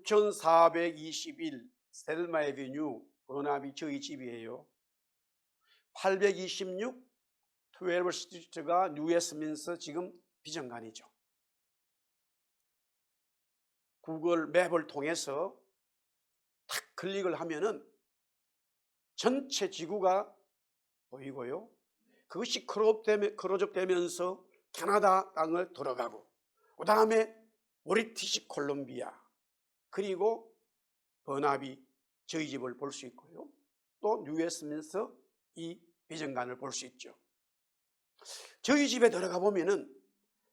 6421 셀마 에비뉴 버나비 저희 집이에요. 826 12 스트리트가 뉴웨스트민스터 지금 비정관이죠. 구글 맵을 통해서 탁 클릭을 하면은 전체 지구가 보이고요. 그것이 크로즈되면서 캐나다 땅을 들어가고, 그 다음에 브리티시 콜롬비아, 그리고 버나비 저희 집을 볼 수 있고요. 또 뉴웨스트민스터 이 비정관을 볼 수 있죠. 저희 집에 들어가 보면은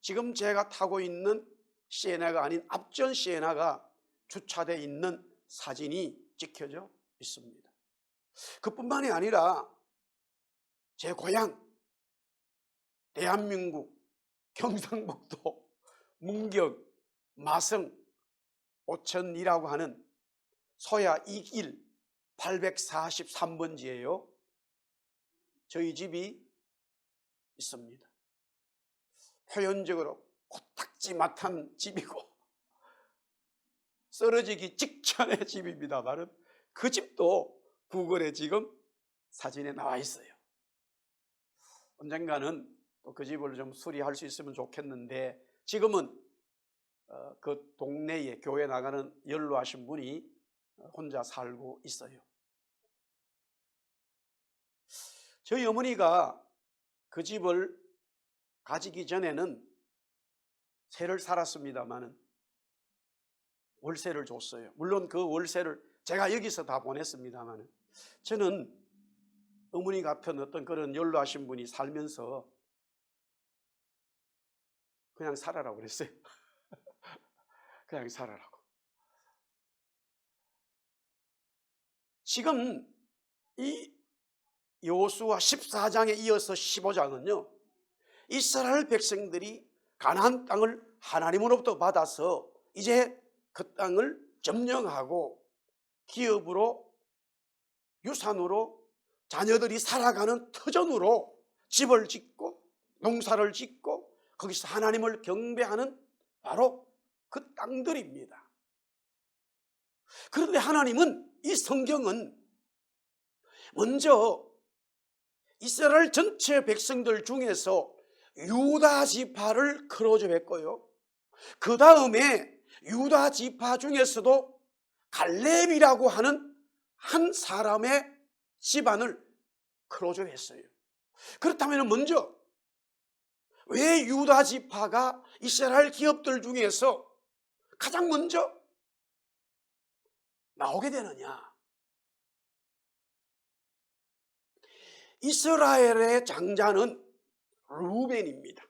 지금 제가 타고 있는 시에나가 아닌 앞전 시에나가 주차되어 있는 사진이 찍혀져 있습니다. 그뿐만이 아니라 제 고향 대한민국 경상북도 문경 마성 오천이라고 하는 소야 2길 843번지예요. 저희 집이 있습니다. 표현적으로 코딱지mat한 집이고 쓰러지기 직전의 집입니다만 그 집도 구글에 지금 사진에 나와 있어요. 언젠가는 또 그 집을 좀 수리할 수 있으면 좋겠는데 지금은 그 동네에 교회 나가는 연로하신 분이 혼자 살고 있어요. 저희 어머니가 그 집을 가지기 전에는 세를 살았습니다마는 월세를 줬어요. 물론 그 월세를 제가 여기서 다 보냈습니다마는 저는 어머니 같은 어떤 그런 연로하신 분이 살면서 그냥 살아라고 그랬어요. 그냥 살아라고. 지금 이 여호수아 14장에 이어서 15장은요, 이스라엘 백성들이 가나안 땅을 하나님으로부터 받아서 이제 그 땅을 점령하고 기업으로, 유산으로, 자녀들이 살아가는 터전으로 집을 짓고 농사를 짓고 거기서 하나님을 경배하는 바로 그 땅들입니다. 그런데 하나님은 이 성경은 먼저 이스라엘 전체 백성들 중에서 유다 지파를 크로즈했고요, 그 다음에 유다 지파 중에서도 갈렙이라고 하는 한 사람의 집안을 크로즈했어요. 그렇다면 먼저 왜 유다 지파가 이스라엘 기업들 중에서 가장 먼저 나오게 되느냐? 이스라엘의 장자는 르우벤입니다.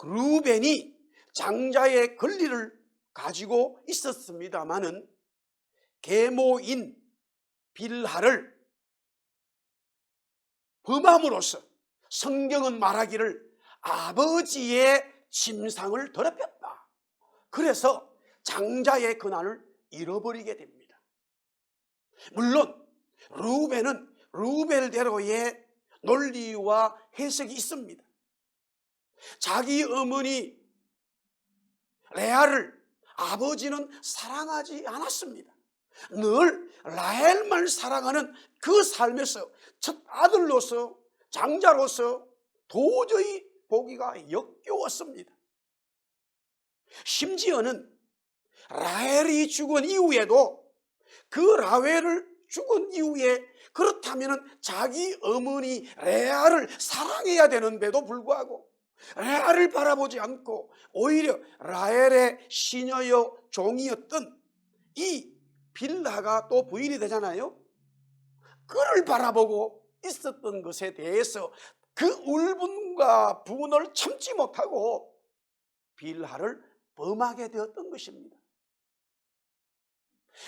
르우벤이 장자의 권리를 가지고 있었습니다마는 계모인 빌하를 범함으로써 성경은 말하기를 아버지의 침상을 더럽혔다. 그래서 장자의 권한을 잃어버리게 됩니다. 물론 르우벤은 르우벨대로의 논리와 해석이 있습니다. 자기 어머니 레아를 아버지는 사랑하지 않았습니다. 늘 라헬만 사랑하는 그 삶에서 첫 아들로서, 장자로서 도저히 보기가 역겨웠습니다. 심지어는 라헬이 죽은 이후에도 그 라헬을 죽은 이후에 그렇다면 자기 어머니 레아를 사랑해야 되는데도 불구하고 레아를 바라보지 않고 오히려 라헬의 시녀여 종이었던 이 빌하가 또 부인이 되잖아요. 그를 바라보고 있었던 것에 대해서 그 울분과 분을 참지 못하고 빌하를 범하게 되었던 것입니다.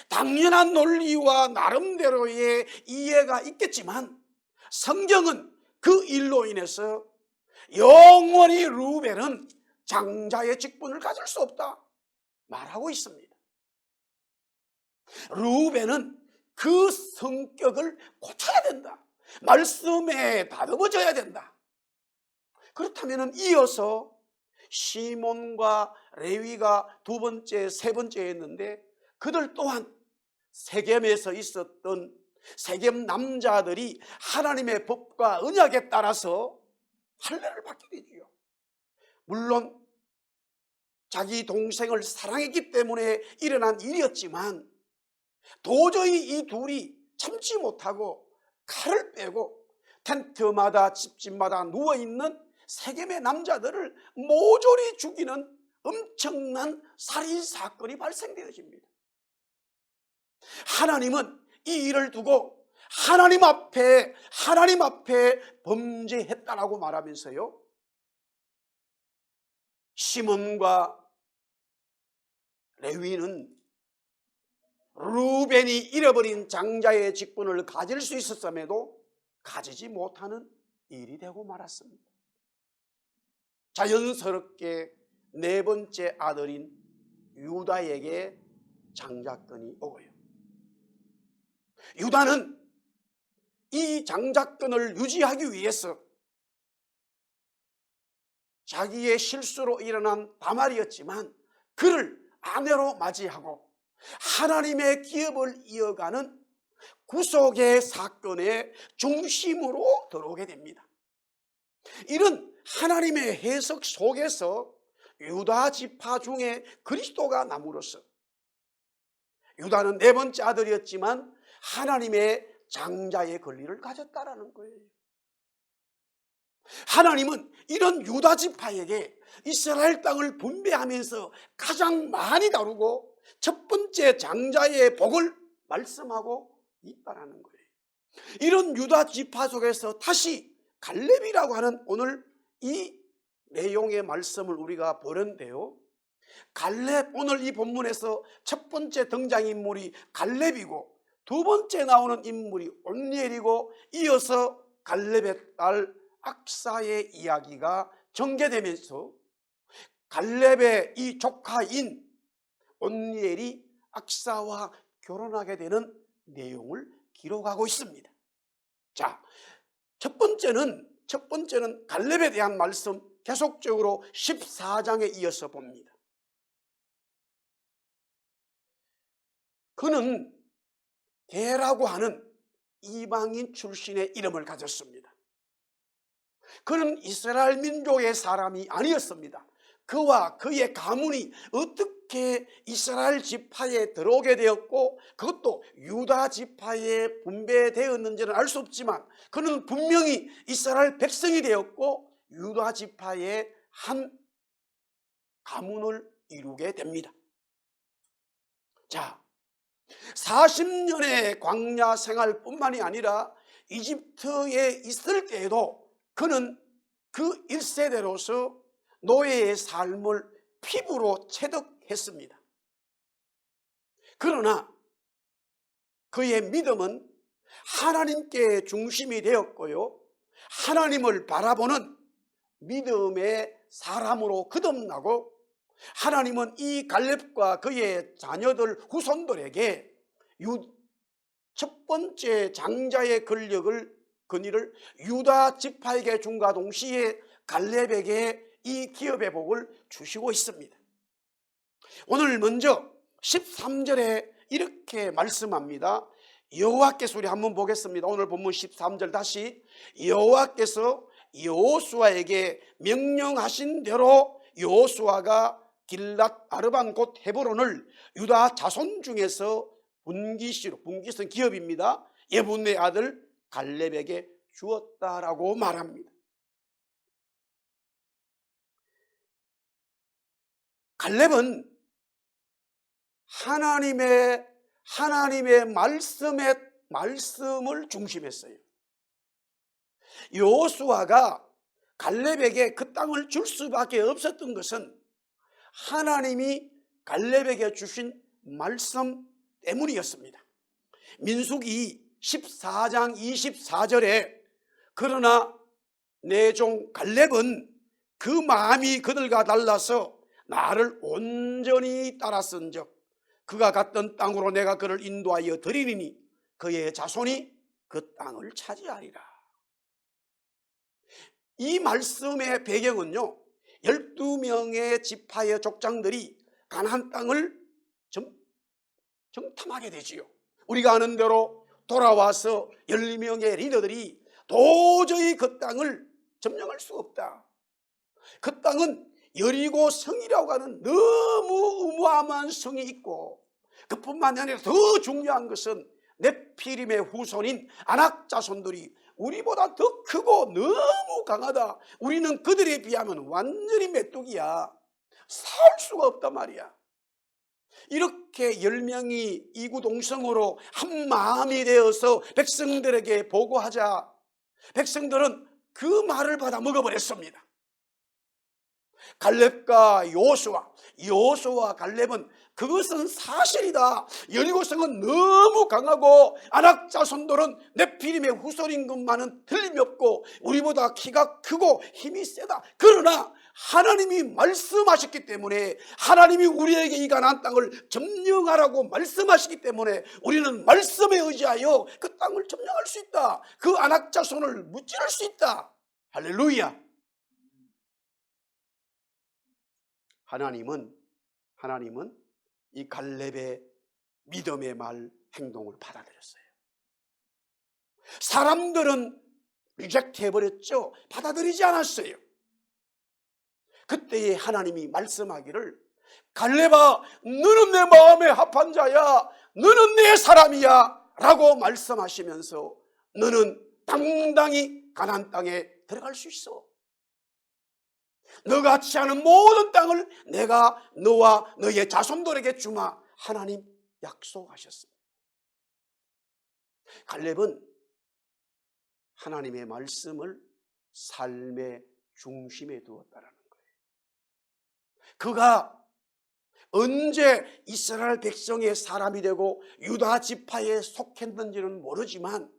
당연한 논리와 나름대로의 이해가 있겠지만 성경은 그 일로 인해서 영원히 르우벤은 장자의 직분을 가질 수 없다 말하고 있습니다. 르우벤은 그 성격을 고쳐야 된다. 말씀에 다듬어져야 된다. 그렇다면 이어서 시몬과 레위가 두 번째, 세 번째 했는데 그들 또한 세겜에서 있었던 세겜 남자들이 하나님의 법과 언약에 따라서 할례를 받게 되지요. 물론 자기 동생을 사랑했기 때문에 일어난 일이었지만 도저히 이 둘이 참지 못하고 칼을 빼고 텐트마다 집집마다 누워있는 세겜의 남자들을 모조리 죽이는 엄청난 살인사건이 발생되어집니다. 하나님은 이 일을 두고 하나님 앞에 범죄했다라고 말하면서요, 시몬과 레위는 루벤이 잃어버린 장자의 직분을 가질 수 있었음에도 가지지 못하는 일이 되고 말았습니다. 자연스럽게 네 번째 아들인 유다에게 장자권이 오고요. 유다는 이 장자권을 유지하기 위해서 자기의 실수로 일어난 다말이었지만 그를 아내로 맞이하고 하나님의 기업을 이어가는 구속의 사건의 중심으로 들어오게 됩니다. 이런 하나님의 해석 속에서 유다 지파 중에 그리스도가 남으로써 유다는 네 번째 아들이었지만 하나님의 장자의 권리를 가졌다라는 거예요. 하나님은 이런 유다 지파에게 이스라엘 땅을 분배하면서 가장 많이 다루고 첫 번째 장자의 복을 말씀하고 있다라는 거예요. 이런 유다 지파 속에서 다시 갈렙이라고 하는 오늘 이 내용의 말씀을 우리가 보는데요, 갈렙, 오늘 이 본문에서 첫 번째 등장인물이 갈렙이고 두 번째 나오는 인물이 온니엘이고 이어서 갈렙의 딸 악사의 이야기가 전개되면서 갈렙의 이 조카인 온니엘이 악사와 결혼하게 되는 내용을 기록하고 있습니다. 자, 첫 번째는 갈렙에 대한 말씀 계속적으로 14장에 이어서 봅니다. 그는 게라고 하는 이방인 출신의 이름을 가졌습니다. 그는 이스라엘 민족의 사람이 아니었습니다. 그와 그의 가문이 어떻게 이스라엘 지파에 들어오게 되었고 그것도 유다 지파에 분배되었는지는 알 수 없지만 그는 분명히 이스라엘 백성이 되었고 유다 지파의 한 가문을 이루게 됩니다. 자, 40년의 광야 생활뿐만이 아니라 이집트에 있을 때에도 그는 그 1세대로서 노예의 삶을 피부로 체득했습니다. 그러나 그의 믿음은 하나님께 중심이 되었고요, 하나님을 바라보는 믿음의 사람으로 거듭나고 하나님은 이 갈렙과 그의 자녀들 후손들에게 첫 번째 장자의 권위를 유다 지파에게 준과 동시에 갈렙에게 이 기업의 복을 주시고 있습니다. 오늘 먼저 13절에 이렇게 말씀합니다. 여호와께서, 우리 한번 보겠습니다. 오늘 본문 13절 다시. 여호와께서 여호수아에게 명령하신 대로 여호수아가 길랏 아르반 곧 헤브론을 유다 자손 중에서 분깃은 기업입니다. 예분의 아들 갈렙에게 주었다라고 말합니다. 갈렙은 하나님의 말씀을 중심했어요. 여호수아가 갈렙에게 그 땅을 줄 수밖에 없었던 것은 하나님이 갈렙에게 주신 말씀 때문이었습니다. 민수기 14장 24절에 그러나 내 종 갈렙은 그 마음이 그들과 달라서 나를 온전히 따랐은즉 그가 갔던 땅으로 내가 그를 인도하여 드리리니 그의 자손이 그 땅을 차지하리라. 이 말씀의 배경은요, 12명의 지파의 족장들이 가나안 땅을 정탐하게 되지요. 우리가 아는 대로 돌아와서 10명의 리더들이 도저히 그 땅을 점령할 수 없다. 그 땅은 여리고 성이라고 하는 너무 어마어마한 성이 있고, 그뿐만 아니라 더 중요한 것은 네피림의 후손인 아낙 자손들이 우리보다 더 크고 너무 강하다. 우리는 그들에 비하면 완전히 메뚜기야. 살 수가 없단 말이야. 이렇게 10명이 이구동성으로 한 마음이 되어서 백성들에게 보고하자 백성들은 그 말을 받아 먹어버렸습니다. 갈렙과 여호수아와 갈렙은 그것은 사실이다. 여리고성은 너무 강하고 아낙 자손들은 네피림의 후손인 것만은 틀림없고 우리보다 키가 크고 힘이 세다. 그러나 하나님이 말씀하셨기 때문에, 하나님이 우리에게 이 가나안 땅을 점령하라고 말씀하시기 때문에 우리는 말씀에 의지하여 그 땅을 점령할 수 있다. 그 아낙 자손을 무찌를 수 있다. 할렐루야. 하나님은 이 갈렙의 믿음의 말, 행동을 받아들였어요. 사람들은 리젝트 해버렸죠. 받아들이지 않았어요. 그때에 하나님이 말씀하기를, 갈렙아, 너는 내 마음에 합한 자야, 너는 내 사람이야 라고 말씀하시면서 너는 당당히 가나안 땅에 들어갈 수 있어. 너가 취하는 모든 땅을 내가 너와 너의 자손들에게 주마. 하나님 약속하셨습니다. 갈렙은 하나님의 말씀을 삶의 중심에 두었다라는 거예요. 그가 언제 이스라엘 백성의 사람이 되고 유다 지파에 속했는지는 모르지만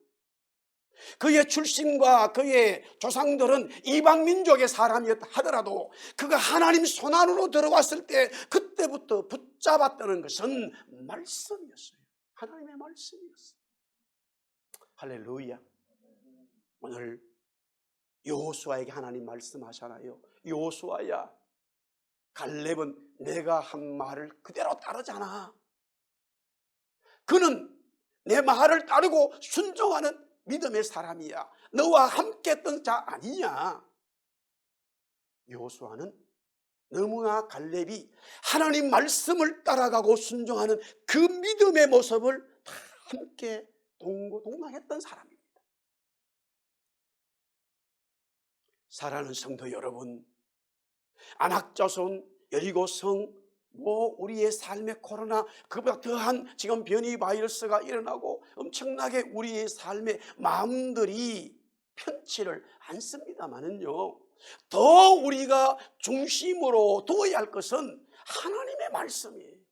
그의 출신과 그의 조상들은 이방 민족의 사람이었다 하더라도 그가 하나님 손안으로 들어왔을 때 그때부터 붙잡았다는 것은 말씀이었어요. 하나님의 말씀이었어요. 할렐루야. 오늘 여호수아에게 하나님 말씀하잖아요. 여호수아야, 갈렙은 내가 한 말을 그대로 따르잖아. 그는 내 말을 따르고 순종하는 믿음의 사람이야. 너와 함께 했던 자 아니냐. 여호수아는 너무나 갈렙이 하나님 말씀을 따라가고 순종하는 그 믿음의 모습을 다 함께 동행했던 사람입니다. 사랑하는 성도 여러분, 아낙 자손, 여리고성, 우리의 삶의 코로나, 그보다 더한 지금 변이 바이러스가 일어나고 엄청나게 우리의 삶의 마음들이 편치를 않습니다만은요, 더 우리가 중심으로 두어야 할 것은 하나님의 말씀이에요.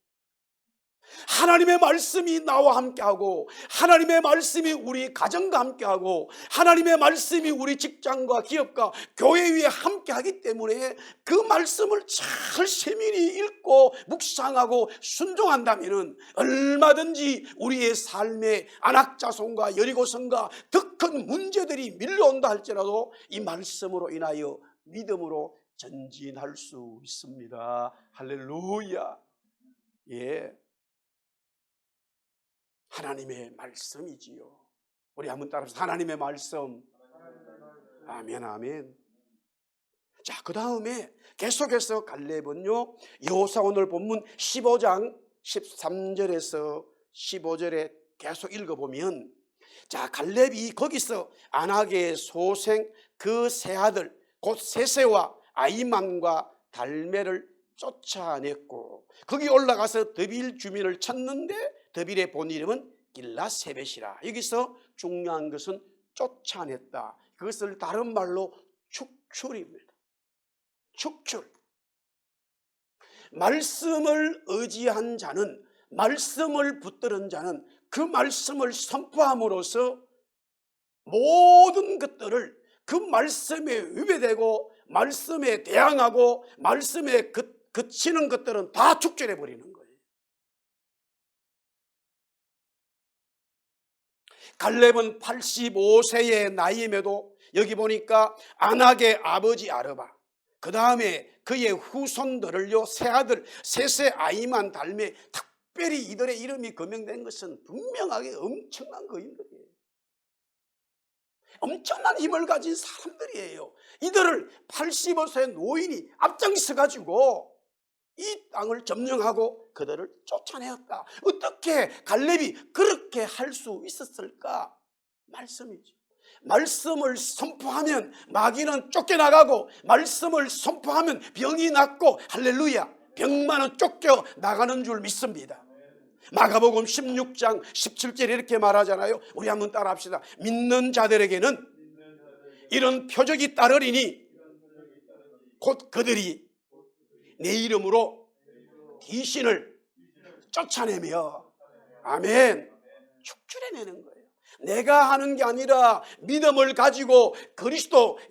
하나님의 말씀이 나와 함께하고, 하나님의 말씀이 우리 가정과 함께하고, 하나님의 말씀이 우리 직장과 기업과 교회 위에 함께하기 때문에 그 말씀을 잘 세밀히 읽고 묵상하고 순종한다면 얼마든지 우리의 삶에 아낙 자손과 여리고성과 더 큰 문제들이 밀려온다 할지라도 이 말씀으로 인하여 믿음으로 전진할 수 있습니다. 할렐루야. 예. 하나님의 말씀이지요. 우리 한번 따라서 하나님의 말씀. 아멘, 아멘. 자, 그 다음에 계속해서 갈렙은요, 여호수아 오늘 본문 15장 13절에서 15절에 계속 읽어보면, 자, 갈렙이 거기서 아낙의 소생 그 세 아들 곧 세세와 아이만과 달메를 쫓아냈고, 거기 올라가서 드빌 주민을 찾는데 드빌의 본 이름은 길라세벳이라. 여기서 중요한 것은 쫓아냈다. 그것을 다른 말로 축출입니다. 축출. 말씀을 의지한 자는, 말씀을 붙드는 자는 그 말씀을 선포함으로써 모든 것들을 그 말씀에 위배되고 말씀에 대항하고 말씀에 그치는 것들은 다 축출해버리는 거예요. 갈렙은 85세의 나이임에도 여기 보니까 아낙의 아버지 아르바, 그 다음에 그의 후손들을요, 세 아들 세세 아이만 달매 딱 특별히 이들의 이름이 거명된 것은 분명하게 엄청난 거인들이에요. 엄청난 힘을 가진 사람들이에요. 이들을 85세 노인이 앞장서 가지고 이 땅을 점령하고 그들을 쫓아내었다. 어떻게 갈렙이 그렇게 할 수 있었을까? 말씀이죠. 말씀을 선포하면 마귀는 쫓겨나가고, 말씀을 선포하면 병이 낫고, 할렐루야, 병만은 쫓겨나가는 줄 믿습니다. 마가복음 16장 17절에 이렇게 말하잖아요. 우리 한번 따라합시다. 믿는 자들에게는 이런 표적이 따르리니 곧 그들이 내 이름으로 귀신을 쫓아내며, 아멘, 축출해내는 거예요. 내가 하는 게 아니라 믿음을 가지고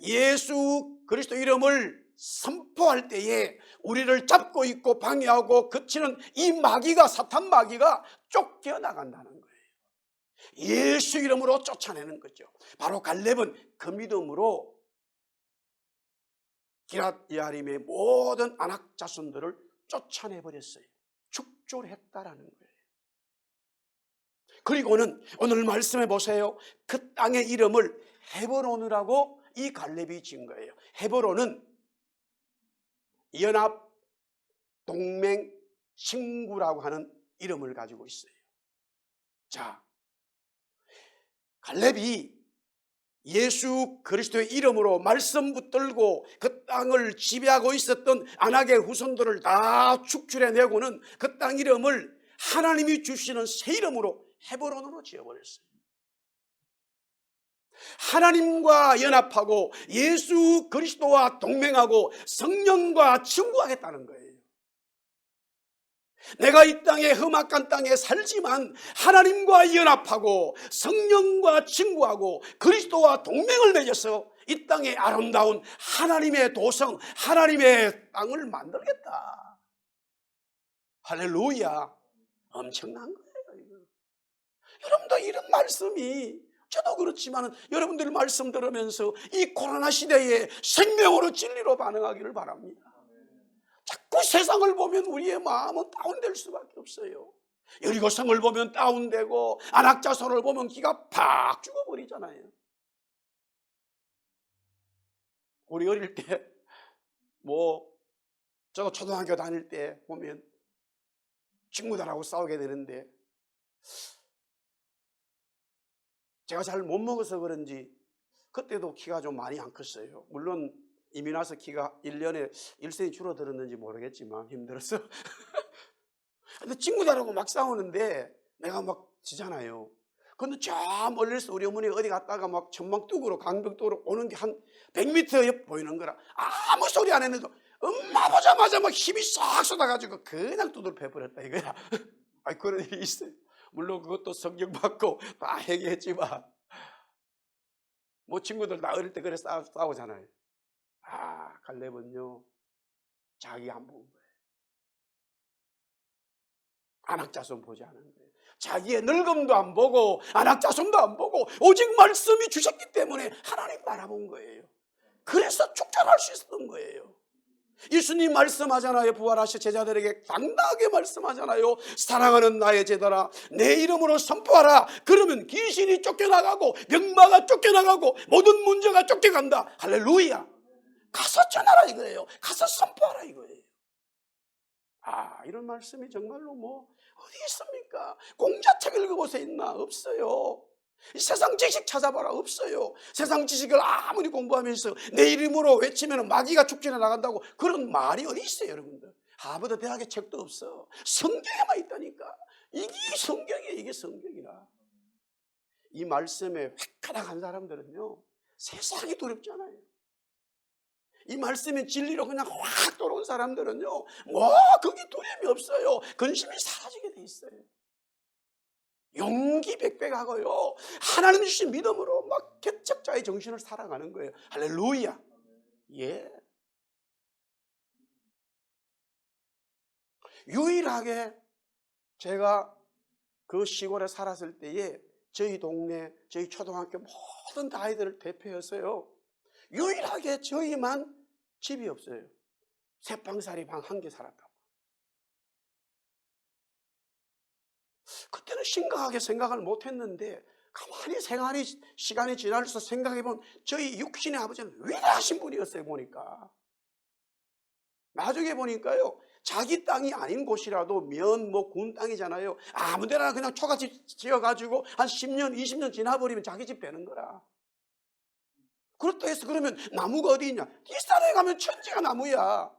예수 그리스도 이름을 선포할 때에 우리를 잡고 있고 방해하고 그치는 이 마귀가, 사탄 마귀가 쫓겨나간다는 거예요. 예수 이름으로 쫓아내는 거죠. 바로 갈렙은 그 믿음으로 기럇 여아림의 모든 아낙 자손들을 쫓아내버렸어요. 축출했다라는 거예요. 그리고는 오늘 말씀해 보세요. 그 땅의 이름을 헤브론이라고 이 갈렙이 지은 거예요. 헤브론은 연합, 동맹, 친구라고 하는 이름을 가지고 있어요. 자, 갈렙이 예수 그리스도의 이름으로 말씀 붙들고 그 땅을 지배하고 있었던 아낙의 후손들을 다 축출해내고는 그 땅 이름을 하나님이 주시는 새 이름으로 헤브론으로 지어버렸어요. 하나님과 연합하고 예수 그리스도와 동맹하고 성령과 친구하겠다는 거예요. 내가 이 땅에, 험악한 땅에 살지만 하나님과 연합하고 성령과 친구하고 그리스도와 동맹을 맺어서 이 땅에 아름다운 하나님의 도성, 하나님의 땅을 만들겠다. 할렐루야. 엄청난 거예요. 여러분도 이런 말씀이, 저도 그렇지만 여러분들 말씀 들으면서 이 코로나 시대에 생명으로 진리로 반응하기를 바랍니다. 자꾸 세상을 보면 우리의 마음은 다운될 수밖에 없어요. 여리고성을 보면 다운되고 안악자손을 보면 기가 팍 죽어버리잖아요. 우리 어릴 때 저 초등학교 다닐 때 보면 친구들하고 싸우게 되는데 제가 잘 못 먹어서 그런지 그때도 키가 좀 많이 안 컸어요. 물론 이미 나서 키가 1년에 1cm 줄어들었는지 모르겠지만 힘들었어. 근데 친구들하고 막 싸우는데 내가 막 지잖아요. 근데 저 멀리서 우리 어머니 어디 갔다가 막 전망뚝으로 강벽뚝으로 오는 게 한 100m 옆 보이는 거라 아무 소리 안 했는데도 엄마 보자마자 막 힘이 싹 쏟아가지고 그냥 두들겨 버렸다 이거야. 아이, 그런 일이 있어요. 물론 그것도 성경 받고 다 해결했지만 친구들 나 어릴 때 그래 싸우잖아요. 갈렙은요 자기 안 본 거예요. 안악자손 보지 않은 거예요. 자기의 늙음도 안 보고 안악자손도 안 보고 오직 말씀이 주셨기 때문에 하나님 바라본 거예요. 그래서 축전할 수 있었던 거예요. 예수님 말씀하잖아요. 부활하신 제자들에게 당당하게 말씀하잖아요. 사랑하는 나의 제자라 내 이름으로 선포하라. 그러면 귀신이 쫓겨나가고 병마가 쫓겨나가고 모든 문제가 쫓겨간다. 할렐루야. 가서 전하라 이거예요. 가서 선포하라 이거예요. 이런 말씀이 정말로 어디 있습니까? 공자책 읽어보세요. 있나? 없어요. 세상 지식 찾아봐라. 없어요. 세상 지식을 아무리 공부하면서 내 이름으로 외치면 마귀가 축전해 나간다고 그런 말이 어디 있어요, 여러분들? 하버드 대학의 책도 없어. 성경에만 있다니까. 이게 성경이에요. 이게 성경이라. 이 말씀에 획하닥한 사람들은요 세상이 두렵잖아요. 이 말씀의 진리로 그냥 확 들어온 사람들은요 거기 두려움이 없어요. 근심이 사라지게 돼 있어요. 용기 백백하고요 하나님 주신 믿음으로 막 개척자의 정신을 살아가는 거예요. 할렐루야. 예. 유일하게 제가 그 시골에 살았을 때에 저희 동네, 저희 초등학교 모든 아이들을 대표해서요 유일하게 저희만 집이 없어요. 새방살이 방 한 개 살았다고. 그때는 심각하게 생각을 못했는데 가만히 시간이 지날수록 생각해보면 저희 육신의 아버지는 위대하신 분이었어요. 보니까 나중에 보니까요, 자기 땅이 아닌 곳이라도 군 땅이잖아요. 아무데나 그냥 초가집 지어가지고 한 10년 20년 지나버리면 자기 집 되는 거라. 그렇다 해서 그러면 나무가 어디 있냐? 뒷산에 가면 천지가 나무야.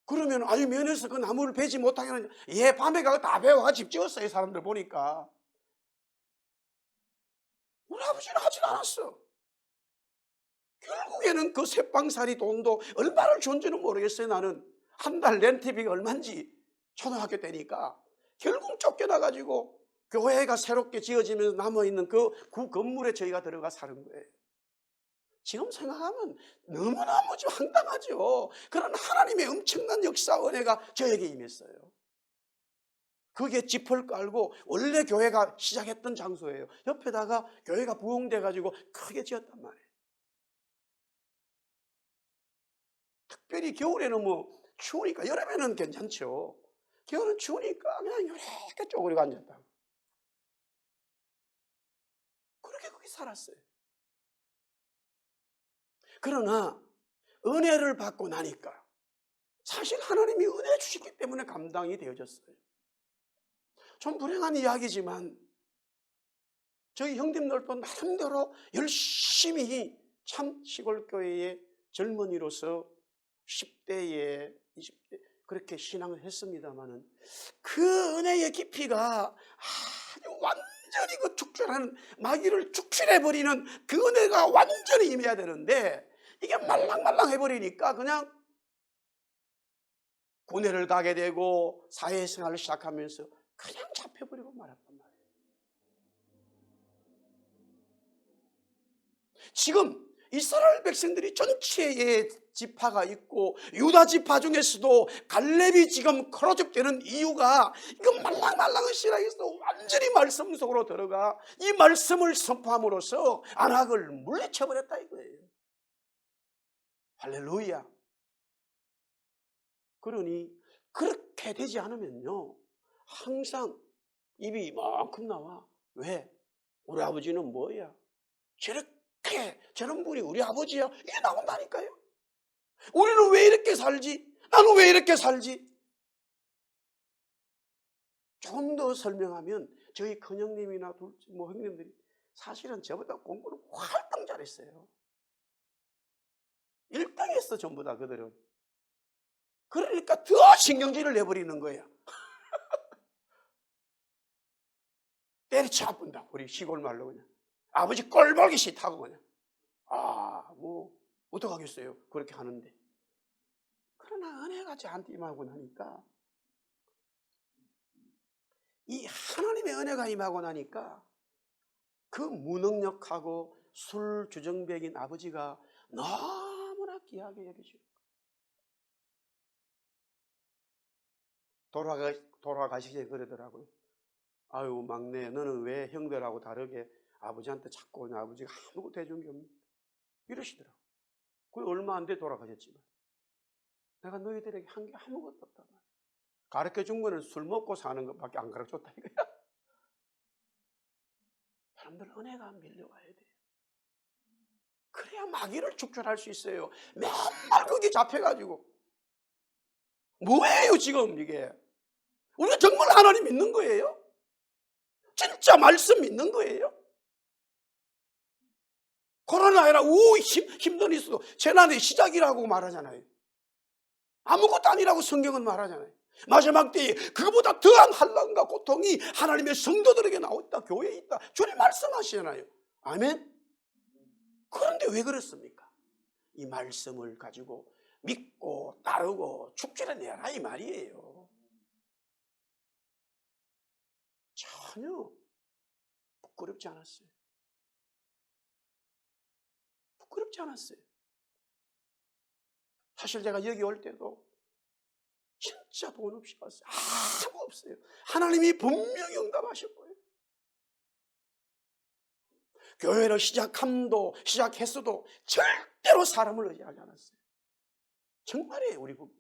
그러면 아유, 면에서 그 나무를 베지 못하게 하느냐? 예, 밤에 가서 다 베어가 집 지었어요. 사람들 보니까. 우리 아버지는 하진 않았어. 결국에는 그 쇠빵살이 돈도 얼마를 준지는 모르겠어요. 나는 한 달 렌트비가 얼마인지 초등학교 때니까. 결국 쫓겨나가지고 교회가 새롭게 지어지면서 남아있는 그 건물에 저희가 들어가 사는 거예요. 지금 생각하면 너무너무 좀 황당하죠. 그런 하나님의 엄청난 역사 은혜가 저에게 임했어요. 그게 지퍼를 깔고 원래 교회가 시작했던 장소예요. 옆에다가 교회가 부흥돼가지고 크게 지었단 말이에요. 특별히 겨울에는 추우니까, 여름에는 괜찮죠. 겨울은 추우니까 그냥 이렇게 쪼그리고 앉았다. 그렇게 거기 살았어요. 그러나 은혜를 받고 나니까 사실 하나님이 은혜 주시기 때문에 감당이 되어졌어요. 좀 불행한 이야기지만 저희 형님들도 나름대로 열심히 참 시골교회의 젊은이로서 10대에 20대 그렇게 신앙을 했습니다마는 그 은혜의 깊이가 아주 완전히 그 축출하는, 마귀를 축출해버리는 그 은혜가 완전히 임해야 되는데 이게 말랑말랑 해버리니까 그냥 군대를 가게 되고 사회생활을 시작하면서 그냥 잡혀버리고 말았단 말이에요. 지금 이스라엘 백성들이 전체에 지파가 있고 유다 지파 중에서도 갈렙이 지금 크로집되는 이유가 이거 말랑말랑한 신앙에서 완전히 말씀 속으로 들어가 이 말씀을 선포함으로써 안악을 물리쳐버렸다 이거예요. 할렐루야. 그러니 그렇게 되지 않으면요 항상 입이 이만큼 나와. 왜? 우리 아버지는 뭐야? 저런 분이 우리 아버지야? 이게 나온다니까요. 우리는 왜 이렇게 살지? 나는 왜 이렇게 살지? 조금 더 설명하면 저희 큰형님이나 형님들이 사실은 저보다 공부를 활동 잘했어요. 1등했어 전부 다 그들은. 그러니까 더 신경질을 내버리는 거야. 때려쳐 아픈다. 우리 시골 말로 그냥. 아버지 꼴보기 싫다고 그냥. 어떡하겠어요. 그렇게 하는데. 그러나 은혜가 저한테 임하고 나니까 이 하나님의 은혜가 임하고 나니까 그 무능력하고 술주정뱅인 아버지가 너무나 귀하게 여기죠. 돌아가시기 전에 그러더라고요. 아유 막내 너는 왜 형들하고 다르게 아버지한테 자꾸 오냐. 아버지가 아무것도 해준 게 없네. 이러시더라고요. 그 얼마 안 돼 돌아가셨지만 내가 너희들에게 한 게 아무것도 없단 말이야. 가르쳐준 거는 술 먹고 사는 것밖에 안 가르쳐줬다 이거야. 여러분들 은혜가 밀려와야 돼요. 그래야 마귀를 축출할 수 있어요. 맨날 거기 잡혀가지고 뭐예요 지금 이게? 우리가 정말 하나님 믿는 거예요? 진짜 말씀 믿는 거예요? 코로나라 힘든 일수도 재난의 시작이라고 말하잖아요. 아무것도 아니라고 성경은 말하잖아요. 마지막 때에 그보다 더한 환난과 고통이 하나님의 성도들에게 나왔다. 교회에 있다. 주님 말씀하시잖아요. 아멘. 그런데 왜 그렇습니까? 이 말씀을 가지고 믿고 따르고 축제해내라 이 말이에요. 전혀 부끄럽지 않았어요. 부끄럽지 않았어요. 사실 제가 여기 올 때도 진짜 돈 없이 왔어요. 아무 없어요. 하나님이 분명히 응답하실 거예요. 교회를 시작했어도 절대로 사람을 의지하지 않았어요. 정말이에요 우리 부부.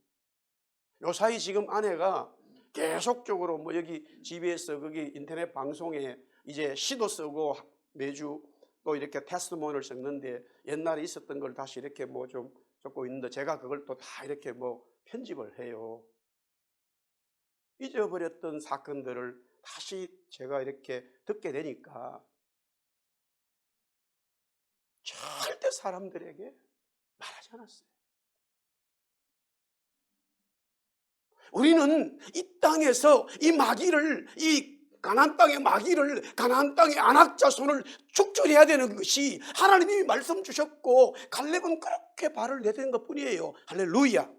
요사이 지금 아내가 계속적으로 뭐 여기 GBS 거기 인터넷 방송에 이제 시도 쓰고 매주 또 이렇게 테스트모니를 썼는데 옛날에 있었던 걸 다시 이렇게 뭐 좀 적고 있는데 제가 그걸 또 다 이렇게 뭐 편집을 해요. 잊어버렸던 사건들을 다시 제가 이렇게 듣게 되니까 절대 사람들에게 말하지 않았어요. 우리는 이 땅에서 이 마귀를, 이 가나안 땅의 마귀를, 가나안 땅의 안악자손을 축출해야 되는 것이 하나님이 말씀 주셨고 갈렙은 그렇게 발을 내댄 것뿐이에요. 할렐루야.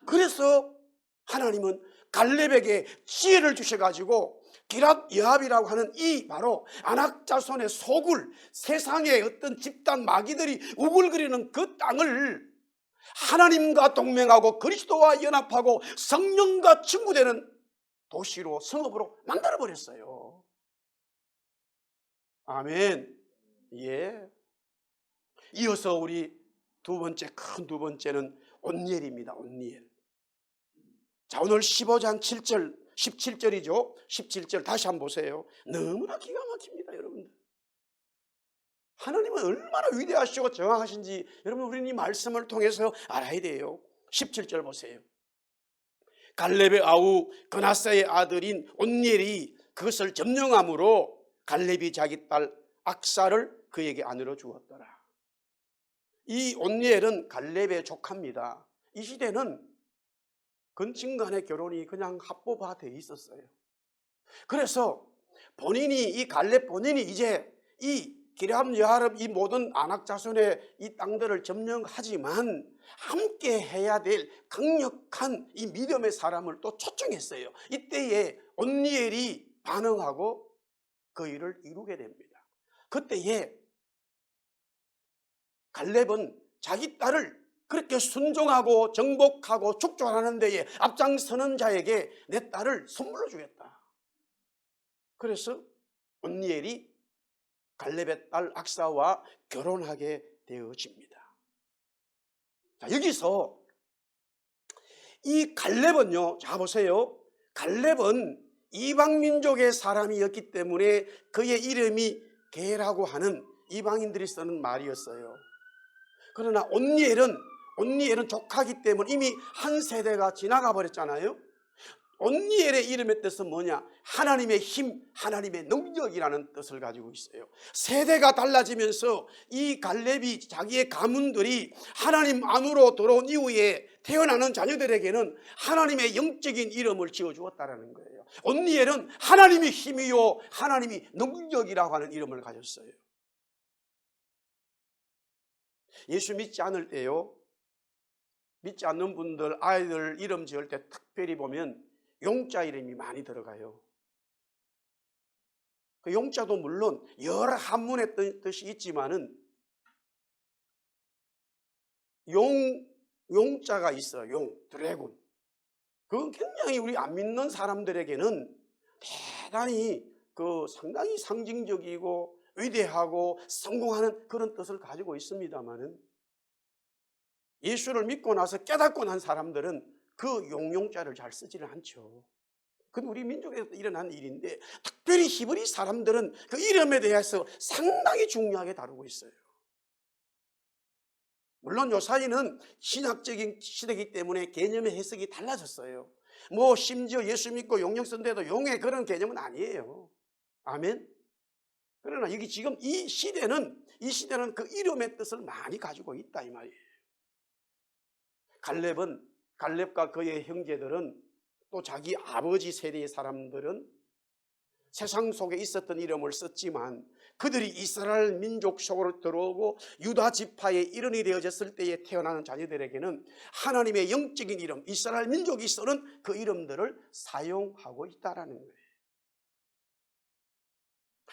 그래서 하나님은 갈렙에게 지혜를 주셔가지고 기랏 여합이라고 하는 이 바로 안악자손의 속을, 세상의 어떤 집단 마귀들이 우글거리는 그 땅을 하나님과 동맹하고 그리스도와 연합하고 성령과 친구되는 도시로, 성읍으로 만들어버렸어요. 아멘. 예. 이어서 우리 두 번째, 큰 두 번째는 온니엘입니다. 온니엘. 자, 오늘 15장 7절, 17절이죠. 17절 다시 한번 보세요. 너무나 기가 막힙니다, 여러분들. 하나님은 얼마나 위대하시고 정확하신지 여러분 우리는 이 말씀을 통해서 알아야 돼요. 17절 보세요. 갈렙의 아우 그나사의 아들인 온니엘이 그것을 점령함으로 갈렙이 자기 딸 악사를 그에게 아내로 주었더라. 이 온니엘은 갈렙의 조카입니다. 이 시대는 근친 간의 결혼이 그냥 합법화되어 있었어요. 그래서 본인이, 이 갈렙 본인이 이제 이 기럇 여하름 이 모든 안악 자손의 이 땅들을 점령하지만 함께 해야 될 강력한 이 믿음의 사람을 또 초청했어요. 이때에 온니엘이 반응하고 그 일을 이루게 됩니다. 그때에 갈렙은 자기 딸을 그렇게 순종하고 정복하고 축조하는 데에 앞장서는 자에게 내 딸을 선물로 주겠다. 그래서 온니엘이 갈렙의 딸 악사와 결혼하게 되어집니다. 자, 여기서 이 갈렙은요, 자 보세요. 갈렙은 이방민족의 사람이었기 때문에 그의 이름이 게라고 하는 이방인들이 쓰는 말이었어요. 그러나 온니엘은 조카기 때문에 이미 한 세대가 지나가 버렸잖아요. 온니엘의 이름의 뜻은 뭐냐? 하나님의 힘, 하나님의 능력이라는 뜻을 가지고 있어요. 세대가 달라지면서 이 갈렙이 자기의 가문들이 하나님 안으로 들어온 이후에 태어나는 자녀들에게는 하나님의 영적인 이름을 지어주었다는 거예요. 온니엘은 하나님의 힘이요 하나님이 능력이라고 하는 이름을 가졌어요. 예수 믿지 않을 때요, 믿지 않는 분들 아이들 이름 지을 때 특별히 보면 용자 이름이 많이 들어가요. 그 용자도 물론 여러 한문의 뜻이 있지만은 용자가 있어요. 드래곤. 그건 굉장히 우리 안 믿는 사람들에게는 대단히 상당히 상징적이고 위대하고 성공하는 그런 뜻을 가지고 있습니다만은 예수를 믿고 나서 깨닫고 난 사람들은 그 용자를 잘 쓰지는 않죠. 그건 우리 민족에서 일어난 일인데 특별히 히브리 사람들은 그 이름에 대해서 상당히 중요하게 다루고 있어요. 물론 요사이는 신학적인 시대이기 때문에 개념의 해석이 달라졌어요. 뭐 심지어 예수 믿고 용령 쓴데도 용의 그런 개념은 아니에요. 아멘. 그러나 여기 지금 이 시대는 그 이름의 뜻을 많이 가지고 있다 이 말이에요. 갈렙과 그의 형제들은 또 자기 아버지 세대의 사람들은 세상 속에 있었던 이름을 썼지만 그들이 이스라엘 민족 속으로 들어오고 유다 지파의 일원이 되어졌을 때에 태어나는 자녀들에게는 하나님의 영적인 이름, 이스라엘 민족이 쓰는 그 이름들을 사용하고 있다는 거예요.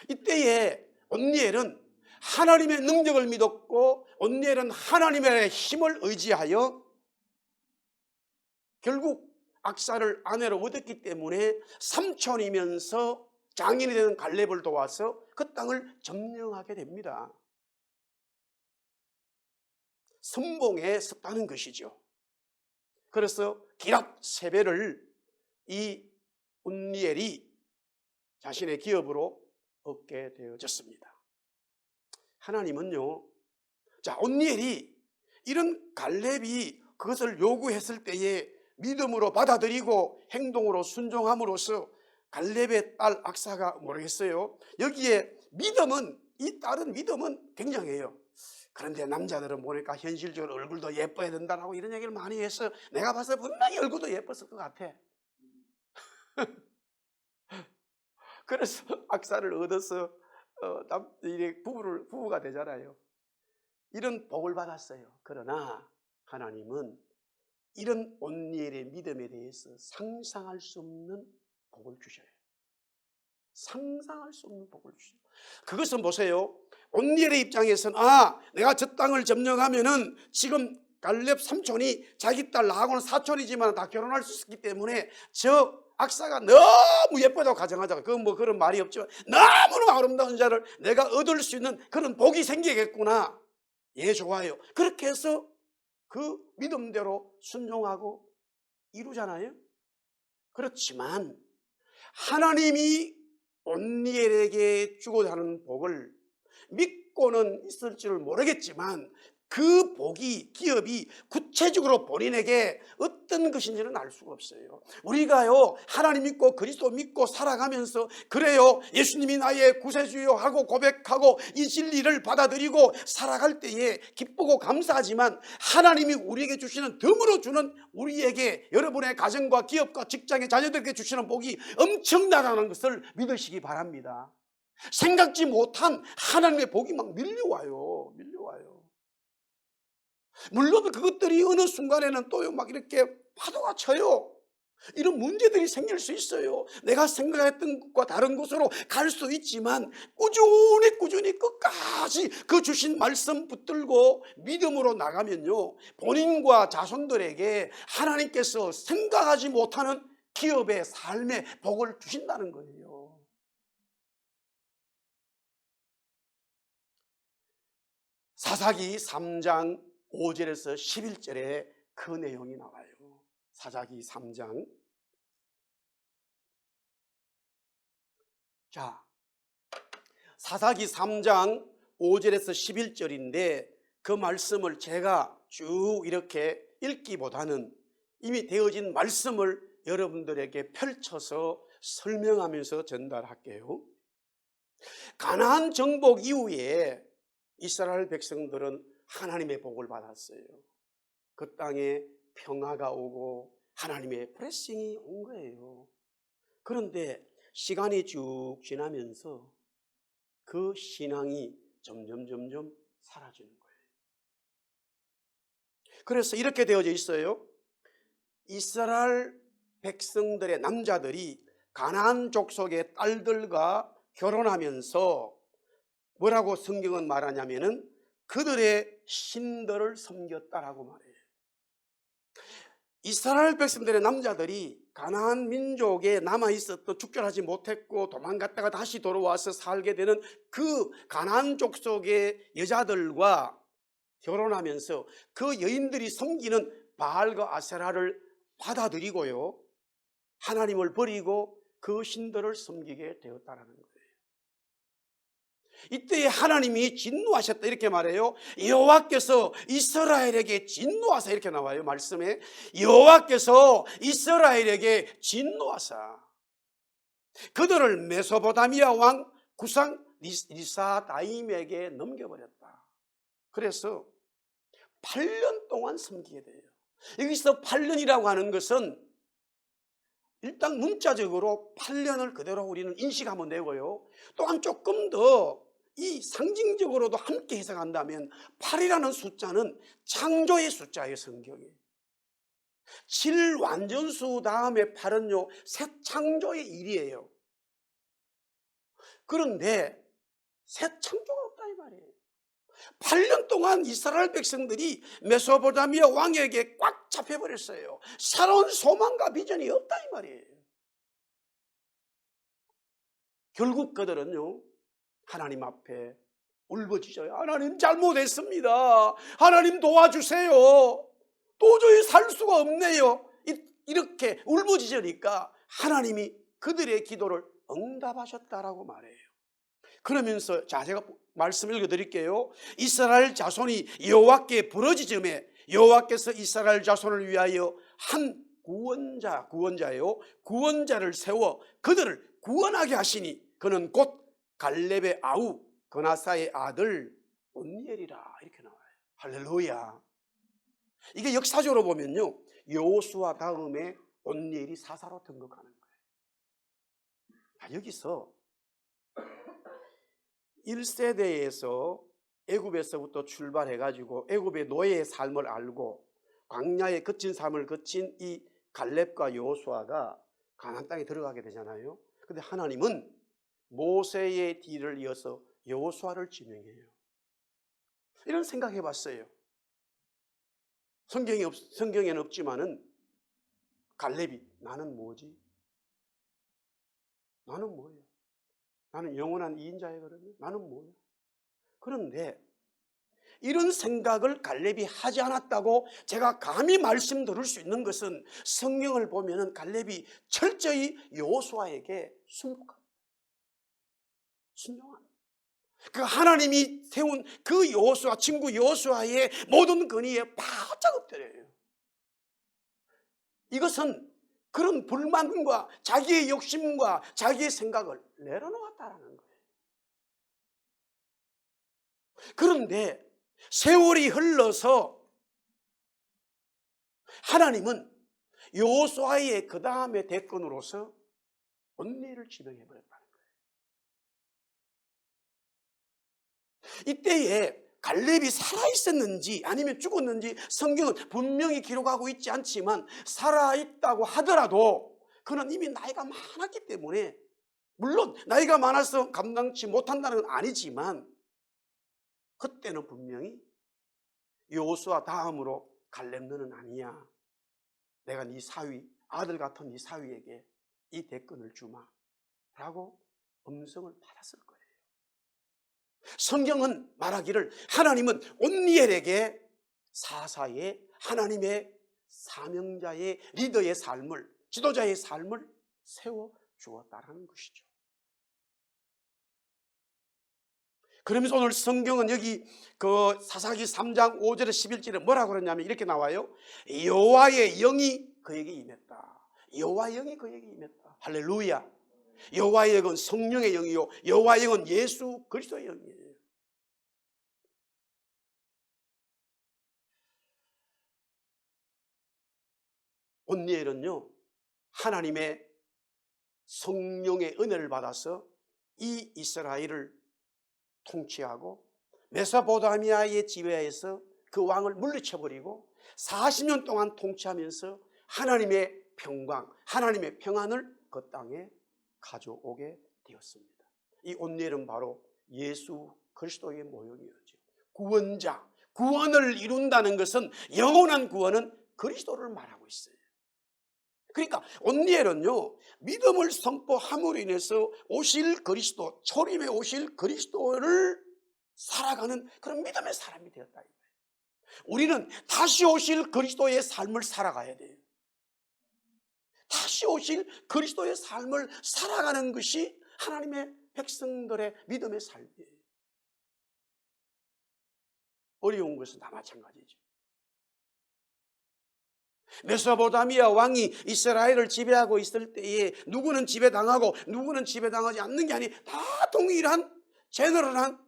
이때에 온니엘은 하나님의 능력을 믿었고 온니엘은 하나님의 힘을 의지하여 결국 악사를 아내로 얻었기 때문에 삼촌이면서 장인이 되는 갈렙을 도와서 그 땅을 점령하게 됩니다. 선봉에 섰다는 것이죠. 그래서 기랍 세배를 이 온니엘이 자신의 기업으로 얻게 되어졌습니다. 하나님은요, 자, 온니엘이 이런 갈렙이 그것을 요구했을 때에 믿음으로 받아들이고 행동으로 순종함으로써 갈렙의 딸 악사가 모르겠어요, 여기에 믿음은, 이 딸은 믿음은 굉장해요. 그런데 남자들은 보니까 현실적으로 얼굴도 예뻐야 된다라고 이런 얘기를 많이 해서 내가 봐서 분명히 얼굴도 예뻤을 것 같아. 그래서 악사를 얻어서 부부가 되잖아요. 이런 복을 받았어요. 그러나 하나님은 이런 온니엘의 믿음에 대해서 상상할 수 없는 복을 주셔요. 상상할 수 없는 복을 주셔요. 그것은 보세요, 온니엘의 입장에서는 내가 저 땅을 점령하면은 지금 갈렙 삼촌이 자기 딸 나하고는 사촌이지만 다 결혼할 수 있기 때문에 저 악사가 너무 예쁘다고 가정하자고, 그건 뭐 그런 말이 없지만 너무나 아름다운 자를 내가 얻을 수 있는 그런 복이 생기겠구나. 예, 좋아요. 그렇게 해서 그 믿음대로 순종하고 이루잖아요. 그렇지만 하나님이 온니엘에게 주고자 하는 복을 믿고는 있을 줄 모르겠지만 그 복이, 기업이 구체적으로 본인에게 어떤 것인지는 알 수가 없어요. 우리가요, 하나님 믿고 그리스도 믿고 살아가면서 그래요, 예수님이 나의 구세주요 하고 고백하고 이 진리를 받아들이고 살아갈 때에 기쁘고 감사하지만 하나님이 우리에게 주시는, 덤으로 주는, 우리에게, 여러분의 가정과 기업과 직장의 자녀들에게 주시는 복이 엄청나다는 것을 믿으시기 바랍니다. 생각지 못한 하나님의 복이 막 밀려와요. 물론 그것들이 어느 순간에는 또 막 이렇게 파도가 쳐요. 이런 문제들이 생길 수 있어요. 내가 생각했던 것과 다른 곳으로 갈 수 있지만 꾸준히 끝까지 그 주신 말씀 붙들고 믿음으로 나가면요, 본인과 자손들에게 하나님께서 생각하지 못하는 기업의 삶의 복을 주신다는 거예요. 사사기 3장 5절에서 11절에 그 내용이 나와요. 사사기 3장. 자, 사사기 3장 5절에서 11절인데 그 말씀을 제가 쭉 이렇게 읽기보다는 이미 되어진 말씀을 여러분들에게 펼쳐서 설명하면서 전달할게요. 가나안 정복 이후에 이스라엘 백성들은 하나님의 복을 받았어요. 그 땅에 평화가 오고 하나님의 블레싱이 온 거예요. 그런데 시간이 쭉 지나면서 그 신앙이 점점 사라지는 거예요. 그래서 이렇게 되어져 있어요. 이스라엘 백성들의 남자들이 가나안 족속의 딸들과 결혼하면서 뭐라고 성경은 말하냐면은 그들의 신들을 섬겼다라고 말해요. 이스라엘 백성들의 남자들이 가나안 민족에 남아있었던, 축전하지 못했고 도망갔다가 다시 돌아와서 살게 되는 그 가나안 족속의 여자들과 결혼하면서 그 여인들이 섬기는 바알과 아세라를 받아들이고요, 하나님을 버리고 그 신들을 섬기게 되었다라는 거예요. 이때 하나님이 진노하셨다 이렇게 말해요. 여호와께서 이스라엘에게 진노하사 이렇게 나와요. 말씀에 여호와께서 이스라엘에게 진노하사 그들을 메소포타미아 왕 구상 리사다임에게 넘겨버렸다. 그래서 8년 동안 섬기게 돼요. 여기서 8년이라고 하는 것은 일단 문자적으로 8년을 그대로 우리는 인식하면 되고요, 또한 조금 더 이 상징적으로도 함께 해석한다면 8이라는 숫자는 창조의 숫자예요. 성경에 7 완전수 다음에 8은요 새 창조의 일이에요. 그런데 새 창조가 없다 이 말이에요. 8년 동안 이스라엘 백성들이 메소포타미아 왕에게 꽉 잡혀버렸어요. 새로운 소망과 비전이 없다 이 말이에요. 결국 그들은요 하나님 앞에 울부짖어요. 하나님 잘못했습니다. 하나님 도와주세요. 도저히 살 수가 없네요. 이렇게 울부짖으니까 하나님이 그들의 기도를 응답하셨다라고 말해요. 그러면서 자, 제가 말씀 읽어드릴게요. 이스라엘 자손이 여호와께 부르짖음에 여호와께서 이스라엘 자손을 위하여 한 구원자를 세워 그들을 구원하게 하시니 그는 곧 갈렙의 아우 그나사의 아들 온니엘이라. 이렇게 나와요. 할렐루야. 이게 역사적으로 보면요, 여호수아 다음에 온니엘이 사사로 등극하는 거예요. 여기서 1세대에서 애굽에서부터 출발해가지고 애굽의 노예의 삶을 알고 광야에 거친 삶을 거친 이 갈렙과 여호수아가 가나안 땅에 들어가게 되잖아요. 근데 하나님은 모세의 뒤를 이어서 여호수아를 지명해요. 이런 생각해 봤어요. 성경에는 없지만은 갈렙이 나는 뭐지? 나는 뭐예요? 나는 영원한 이인자이거든요. 나는 뭐예요? 그런데 이런 생각을 갈렙이 하지 않았다고 제가 감히 말씀 드릴 수 있는 것은 성경을 보면은 갈렙이 철저히 여호수아에게 순복합니다. 순종합니다. 그 하나님이 세운 그 여호수아, 친구 여호수아의 모든 권위에 바짝 엎드려요. 이것은 그런 불만과 자기의 욕심과 자기의 생각을 내려놓았다라는 거예요. 그런데 세월이 흘러서 하나님은 여호수아의 그 다음의 대권으로서 온니엘을 지명해버렸다는 거예요. 이때에 갈렙이 살아있었는지 아니면 죽었는지 성경은 분명히 기록하고 있지 않지만 살아있다고 하더라도 그는 이미 나이가 많았기 때문에, 물론 나이가 많아서 감당치 못한다는 건 아니지만 그때는 분명히 여호수아 다음으로 갈렙 너는 아니야. 내가 네 사위, 아들 같은 네 사위에게 이 대권을 주마 라고 음성을 받았을 거예요. 성경은 말하기를 하나님은 온니엘에게 사사의 하나님의 사명자의 리더의 삶을, 지도자의 삶을 세워 주었다라는 것이죠. 그러면서 오늘 성경은 여기 그 사사기 3장 5절에 11절에 뭐라고 그러냐면 이렇게 나와요. 여호와의 영이 그에게 임했다. 여호와의 영이 그에게 임했다. 할렐루야. 여호와의 영은 성령의 영이요, 여호와의 영은 예수 그리스도의 영이에요. 온니엘은요, 하나님의 성령의 은혜를 받아서 이 이스라엘을 통치하고 메소포타미아의 지배하에서 그 왕을 물리쳐버리고 40년 동안 통치하면서 하나님의 평강, 하나님의 평안을 그 땅에 가져오게 되었습니다. 이 온니엘은 바로 예수 그리스도의 모형이었죠. 구원자, 구원을 이룬다는 것은, 영원한 구원은 그리스도를 말하고 있어요. 그러니까 온니엘은요, 믿음을 선포함으로 인해서 오실 그리스도, 초림에 오실 그리스도를 살아가는 그런 믿음의 사람이 되었다. 우리는 다시 오실 그리스도의 삶을 살아가야 돼요. 다시 오실 그리스도의 삶을 살아가는 것이 하나님의 백성들의 믿음의 삶이에요. 어려운 것은 다 마찬가지죠. 메소포타미아 왕이 이스라엘을 지배하고 있을 때에 누구는 지배당하고 누구는 지배당하지 않는 게 아니라 다 동일한 제너럴한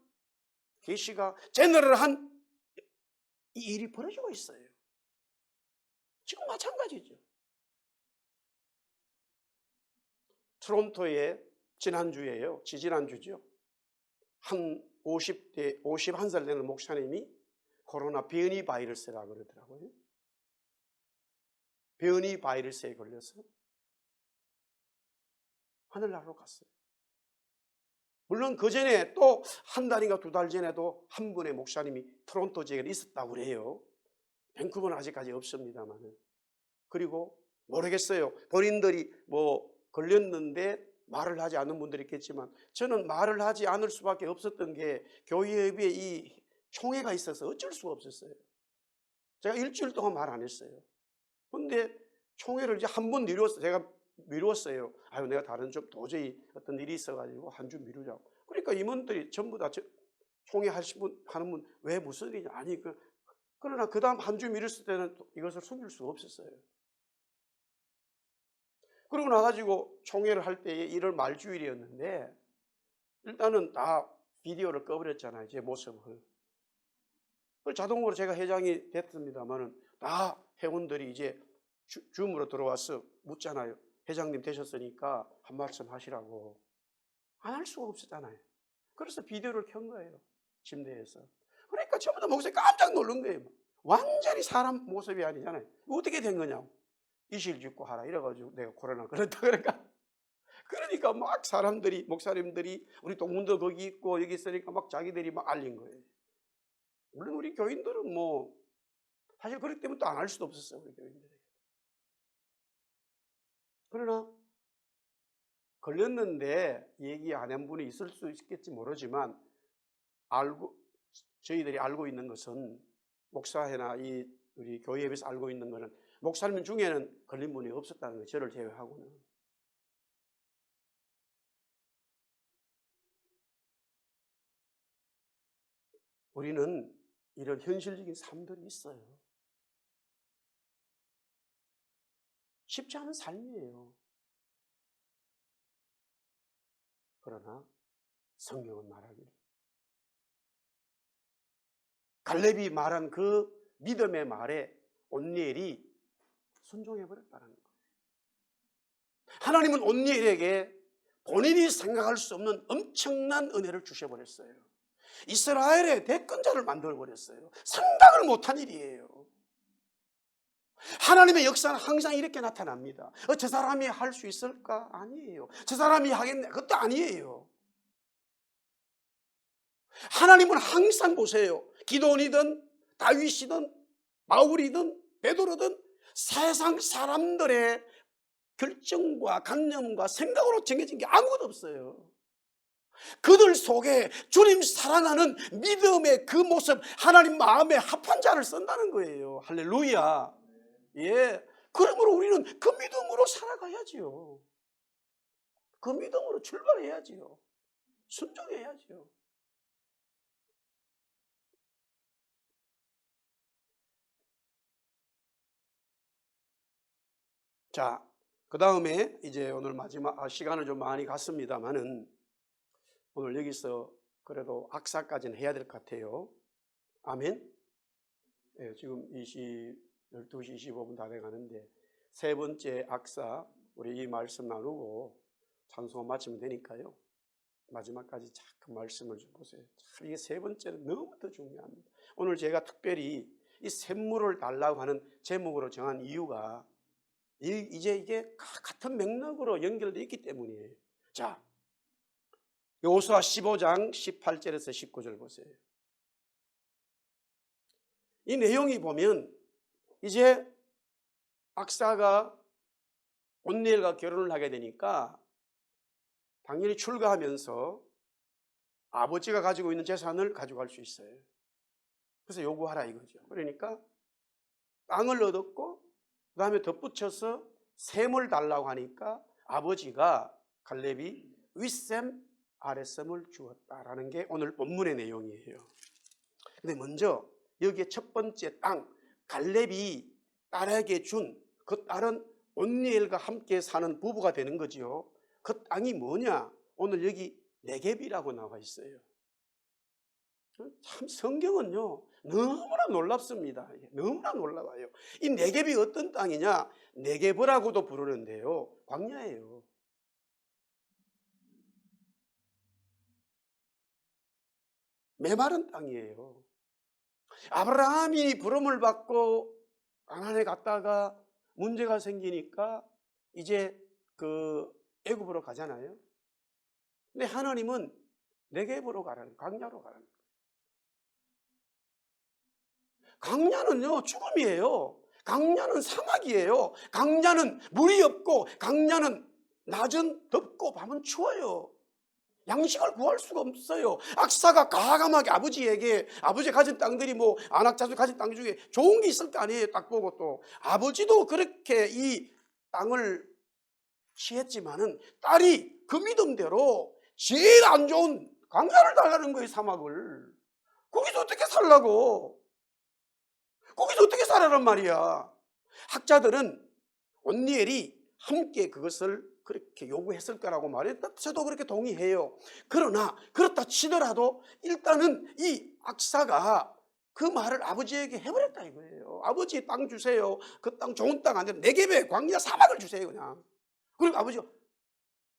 계시가, 제너럴한 이 일이 벌어지고 있어요. 지금 마찬가지죠. 토론토에 지난주에요, 지지난주죠, 한 51살 되는 목사님이 코로나 변이 바이러스라고 그러더라고요. 변이 바이러스에 걸려서 하늘나라로 갔어요. 물론 그 전에 또 한 달인가 두 달 전에도 한 분의 목사님이 토론토 지역에 있었다고 그래요. 밴쿠버는 아직까지 없습니다만. 그리고 모르겠어요, 본인들이 뭐 걸렸는데 말을 하지 않는 분들이 있겠지만 저는 말을 하지 않을 수밖에 없었던 게 교회협의회 이 총회가 있어서 어쩔 수가 없었어요. 제가 일주일 동안 말 안 했어요. 근데 총회를 이제 한 번 미뤘어요. 제가 미뤘어요. 아유, 내가 다른 좀 도저히 어떤 일이 있어가지고 한 주 미루자고. 그러니까 임원들이 전부 다 총회 하는 분 왜 무슨 일이냐. 아니, 그러나 그 다음 한 주 미뤘을 때는 이것을 숨길 수가 없었어요. 그러고 나가지고 총회를 할 때에 1월 말주일이었는데 일단은 다 비디오를 꺼버렸잖아요. 제 모습을. 자동으로 제가 회장이 됐습니다만은 다 회원들이 이제 줌으로 들어와서 묻잖아요. 회장님 되셨으니까 한 말씀 하시라고. 안 할 수가 없었잖아요. 그래서 비디오를 켠 거예요. 침대에서. 그러니까 전부 다 목사님 깜짝 놀란 거예요. 완전히 사람 모습이 아니잖아요. 어떻게 된 거냐고. 이실 짓고 하라 이래가지고 내가 코로나 그렇다 그러니까 막 사람들이, 목사님들이, 우리 동문도 거기 있고 여기 있으니까 막 자기들이 막 알린 거예요. 물론 우리 교인들은 뭐 사실 그렇기 때문에 또 안 할 수도 없었어요. 우리 교인들에게. 그러나 걸렸는데 얘기 안 한 분이 있을 수 있겠지 모르지만 저희들이 알고 있는 것은, 목사회나 우리 교회 에서 알고 있는 것은 목사님 중에는 걸린 분이 없었다는 거예요. 저를 제외하고는. 우리는 이런 현실적인 삶들이 있어요. 쉽지 않은 삶이에요. 그러나 성경은 말하기를 갈렙이 말한 그 믿음의 말에 온니엘이 순종해버렸다는 거예요. 하나님은 온니엘에게 본인이 생각할 수 없는 엄청난 은혜를 주셔버렸어요. 이스라엘의 대권자를 만들어버렸어요. 생각을 못한 일이에요. 하나님의 역사는 항상 이렇게 나타납니다. 저 사람이 할 수 있을까? 아니에요. 저 사람이 하겠네? 그것도 아니에요. 하나님은 항상 보세요. 기도원이든 다윗이든 바울이든 베드로든 세상 사람들의 결정과 관념과 생각으로 정해진 게 아무것도 없어요. 그들 속에 주님 사랑하는 믿음의 그 모습, 하나님 마음에 합한 자를 쓴다는 거예요. 할렐루야. 예. 그러므로 우리는 그 믿음으로 살아가야지요. 그 믿음으로 출발해야지요. 순종해야지요. 자, 그 다음에 이제 오늘 마지막 시간을 좀 많이 갔습니다만은 오늘 여기서 그래도 악사까지는 해야 될 것 같아요. 아멘. 예, 지금 12시 25분 다 돼가는데 세 번째 악사 우리 이 말씀 나누고 찬송을 마치면 되니까요. 마지막까지 그 말씀을 좀 보세요. 참 이게 세 번째는 너무 더 중요합니다. 오늘 제가 특별히 이 샘물을 달라고 하는 제목으로 정한 이유가 이제 이게 같은 맥락으로 연결되어 있기 때문이에요. 자, 여호수아 15장 18절에서 19절 보세요. 이 내용이 보면 이제 악사가 온니엘과 결혼을 하게 되니까 당연히 출가하면서 아버지가 가지고 있는 재산을 가져갈 수 있어요. 그래서 요구하라 이거죠. 그러니까 땅을 얻었고 그 다음에 덧붙여서 셈을 달라고 하니까 아버지가 갈렙이 윗셈 아랫셈을 주었다라는 게 오늘 본문의 내용이에요. 근데 먼저 여기에 첫 번째 땅, 갈렙이 딸에게 준 그 딸은 온니엘과 함께 사는 부부가 되는 거죠. 그 땅이 뭐냐? 오늘 여기 네겝이라고 나와 있어요. 참 성경은요 너무나 놀랍습니다. 너무나 놀라워요. 이 네겝이 어떤 땅이냐? 네겝이라고도 부르는데요, 광야예요. 메마른 땅이에요. 아브라함이 부름을 받고 가나안에 갔다가 문제가 생기니까 이제 그 애굽으로 가잖아요. 근데 하나님은 네겝으로 가라는, 광야로 가라는 거예요. 광야는요 죽음이에요. 광야는 사막이에요. 광야는 물이 없고, 광야는 낮은 덥고 밤은 추워요. 양식을 구할 수가 없어요. 악사가 과감하게 아버지에게, 아버지 가진 땅들이 뭐 안악자손 가진 땅 중에 좋은 게 있을 거 아니에요. 딱 보고 또 아버지도 그렇게 이 땅을 취했지만은 딸이 그 믿음대로 제일 안 좋은 광야를 달라는 거예요. 사막을. 거기서 어떻게 살라고? 거기서 어떻게 살아란 말이야. 학자들은 온니엘이 함께 그것을 그렇게 요구했을 거라고 말해요. 저도 그렇게 동의해요. 그러나 그렇다 치더라도 일단은 이 악사가 그 말을 아버지에게 해버렸다 이거예요. 아버지 땅 주세요. 그 땅 좋은 땅 아니라 네겝의 광야 사막을 주세요 그냥. 그리고 아버지가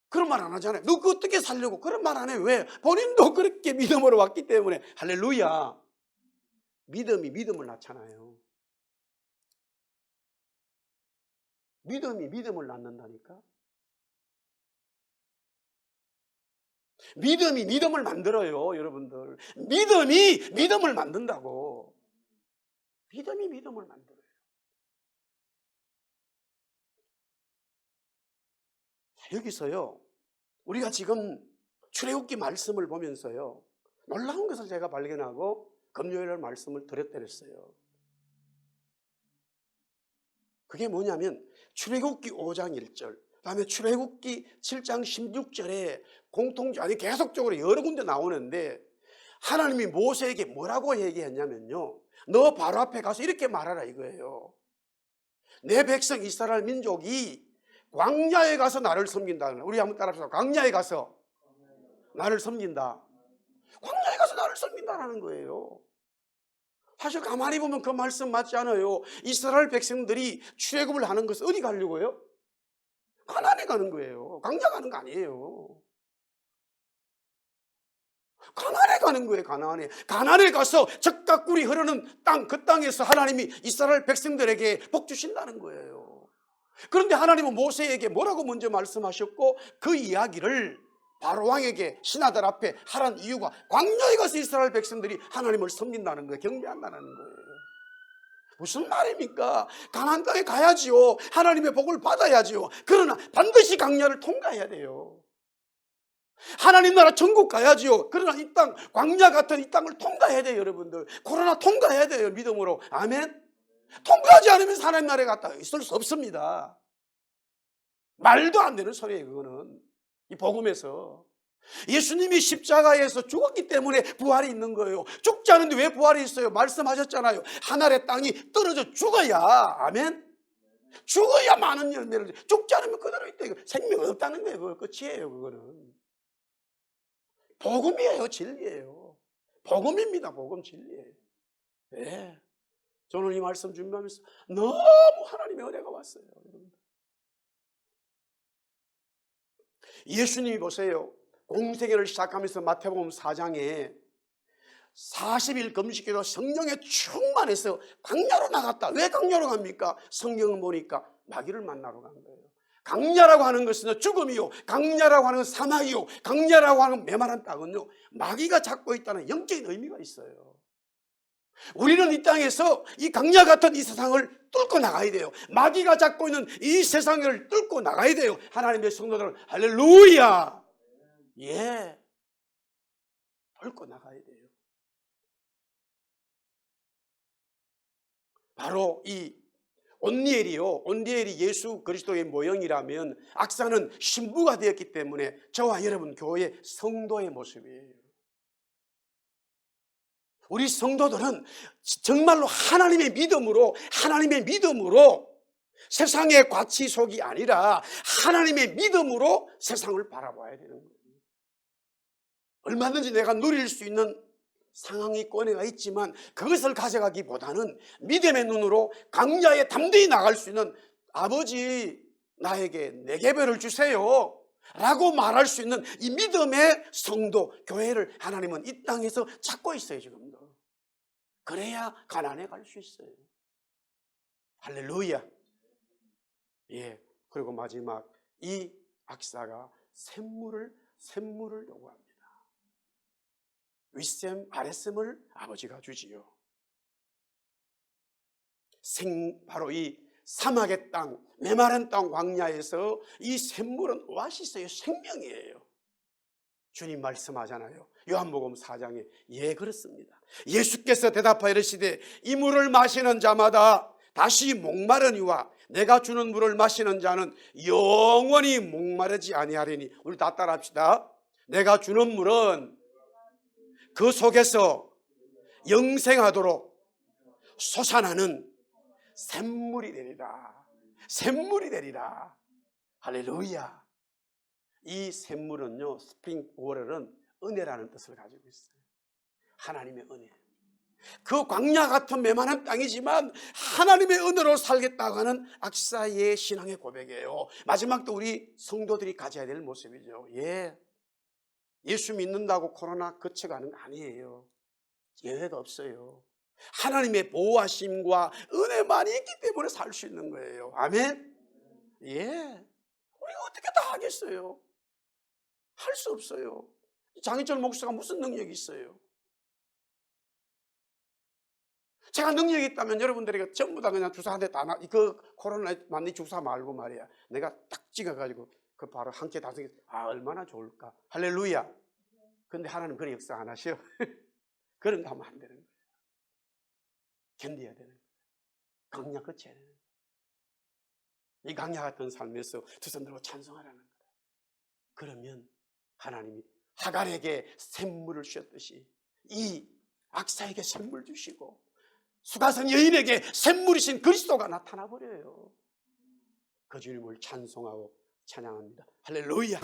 그런 말 안 하잖아요. 너 그거 어떻게 살려고 그런 말 안 해. 왜? 본인도 그렇게 믿음으로 왔기 때문에. 할렐루야. 믿음이 믿음을 낳잖아요. 믿음이 믿음을 낳는다니까. 믿음이 믿음을 만들어요. 여러분들, 믿음이 믿음을 만든다고. 믿음이 믿음을 만들어요. 여기서요, 우리가 지금 출애굽기 말씀을 보면서요, 놀라운 것을 제가 발견하고 금요일 말씀을 드렸더랬어요. 그게 뭐냐면 출애굽기 5장 1절, 그다음에 출애굽기 7장 16절에 아니 계속적으로 여러 군데 나오는데, 하나님이 모세에게 뭐라고 얘기했냐면요, 너 바로 앞에 가서 이렇게 말하라 이거예요. 내 백성 이스라엘 민족이 광야에 가서 나를 섬긴다. 우리 한번 따라합시다. 광야에 가서 나를 섬긴다. 광야에 가서 나를 섬긴다라는 거예요. 사실 가만히 보면 그 말씀 맞지 않아요. 이스라엘 백성들이 출애굽을 하는 것은 어디 가려고요? 가나안에 가는 거예요. 광야 가는 거 아니에요. 가나안에 가는 거예요. 가나안에 가서 젖과 꿀이 흐르는 땅, 그 땅에서 하나님이 이스라엘 백성들에게 복 주신다는 거예요. 그런데 하나님은 모세에게 뭐라고 먼저 말씀하셨고, 그 이야기를 바로 왕에게 신하들 앞에 하란 이유가 광야에 가서 이스라엘 백성들이 하나님을 섬긴다는 거예요. 경배한다는 거예요. 무슨 말입니까? 가나안 땅에 가야지요. 하나님의 복을 받아야지요. 그러나 반드시 광야를 통과해야 돼요. 하나님 나라 천국 가야지요. 그러나 이 땅, 광야 같은 이 땅을 통과해야 돼요. 여러분들, 코로나 통과해야 돼요. 믿음으로. 아멘. 통과하지 않으면 하나님 나라에 갔다 있을 수 없습니다. 말도 안 되는 소리예요. 그거는 이 복음에서 예수님이 십자가에서 죽었기 때문에 부활이 있는 거예요. 죽지 않은데 왜 부활이 있어요? 말씀하셨잖아요. 하늘의 땅이 떨어져 죽어야, 아멘, 죽어야 많은 열매를. 죽지 않으면 그대로 있다. 생명 없다는 거예요. 그거 끝이에요. 그거는 복음이에요. 진리예요. 복음입니다. 복음 진리예요. 네. 저는 이 말씀 준비하면서 너무 하나님의 은혜가 왔어요. 예수님이 보세요. 공생애를 시작하면서 마태복음 4장에 40일 금식기도 성령에 충만해서 광야로 나갔다. 왜 광야로 갑니까? 성경을 보니까 마귀를 만나러 간 거예요. 광야라고 하는 것은 죽음이요, 광야라고 하는 사막이요, 광야라고 하는 메마른 땅은요, 마귀가 잡고 있다는 영적인 의미가 있어요. 우리는 이 땅에서 이 광야 같은 이 세상을 뚫고 나가야 돼요. 마귀가 잡고 있는 이 세상을 뚫고 나가야 돼요. 하나님의 성도들은 할렐루야, 예, 뚫고 나가야 돼요. 바로 이 온니엘이 예수 그리스도의 모형이라면, 악사는 신부가 되었기 때문에 저와 여러분 교회 성도의 모습이에요. 우리 성도들은 정말로 하나님의 믿음으로 세상의 가치 속이 아니라 하나님의 믿음으로 세상을 바라봐야 되는 거예요. 얼마든지 내가 누릴 수 있는 상황이 있고 은혜가 있지만 그것을 가져가기보다는 믿음의 눈으로 광야에 담대히 나갈 수 있는, 아버지 나에게 네겝을 주세요 라고 말할 수 있는 이 믿음의 성도, 교회를 하나님은 이 땅에서 찾고 있어요. 지금도. 그래야 가나안에 갈 수 있어요. 할렐루야. 예. 그리고 마지막, 이 악사가 샘물을 요구합니다. 윗샘 아랫샘을 아버지가 주지요. 바로 이 사막의 땅, 메마른 땅 광야에서 이 샘물은 오아시스예요. 생명이에요. 주님 말씀하잖아요. 요한복음 4장에 예 그렇습니다. 예수께서 대답하여 이르시되 이 물을 마시는 자마다 다시 목마르니와 내가 주는 물을 마시는 자는 영원히 목마르지 아니하리니. 우리 다 따라합시다. 내가 주는 물은 그 속에서 영생하도록 솟아나는 샘물이 되리라. 샘물이 되리라. 할렐루야. 이 샘물은요, 스프링 워터는 은혜라는 뜻을 가지고 있어요. 하나님의 은혜. 그 광야 같은 메마른 땅이지만 하나님의 은혜로 살겠다고 하는 악사의 신앙의 고백이에요. 마지막도 우리 성도들이 가져야 될 모습이죠. 예, 예수 믿는다고 코로나 거쳐가는 거 아니에요. 예외가 없어요. 하나님의 보호하심과 은혜만이 있기 때문에 살 수 있는 거예요. 아멘. 예, 우리가 어떻게 다 하겠어요? 할 수 없어요. 장희철 목사가 무슨 능력이 있어요? 제가 능력이 있다면 여러분들에게 전부 다 그냥 주사 한 대 다 그 코로나 맞는 주사 말고 말이야, 내가 딱 찍어가지고 그 바로 한 개 다섯 개, 얼마나 좋을까. 할렐루야. 근데 하나님 그런 역사 안 하셔. 그런 거 하면 안 되는 거예요. 견뎌야 되는 거예요. 강약 거쳐야 되는 거예요. 이 강약 같은 삶에서 두 손 들고 찬송하라는 거예요. 그러면 하나님이 하갈에게 샘물을 주셨듯이 이 악사에게 샘물 주시고 수가성 여인에게 샘물이신 그리스도가 나타나 버려요. 그 주님을 찬송하고 찬양합니다. 할렐루야.